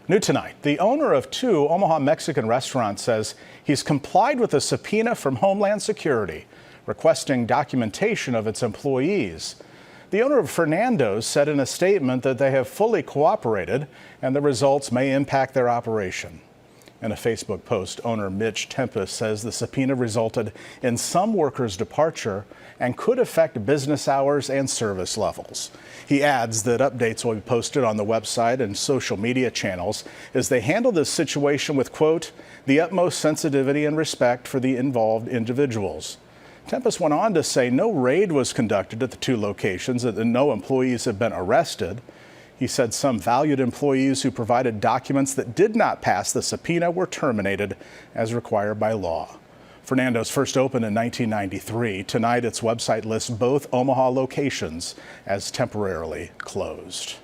New tonight, the owner of two Omaha Mexican restaurants says he's complied with a subpoena from Homeland Security, requesting documentation of its employees. The owner of Fernando's said in a statement that they have fully cooperated and the results may impact their operation. In a Facebook post, owner Mitch Tempest says the subpoena resulted in some workers' departure and could affect business hours and service levels. He adds that updates will be posted on the website and social media channels as they handle this situation with, quote, the utmost sensitivity and respect for the involved individuals. Tempest went on to say no raid was conducted at the two locations and that no employees have been arrested. He said some valued employees who provided documents that did not pass the subpoena were terminated as required by law. Fernando's first opened in 1993. Tonight, its website lists both Omaha locations as temporarily closed.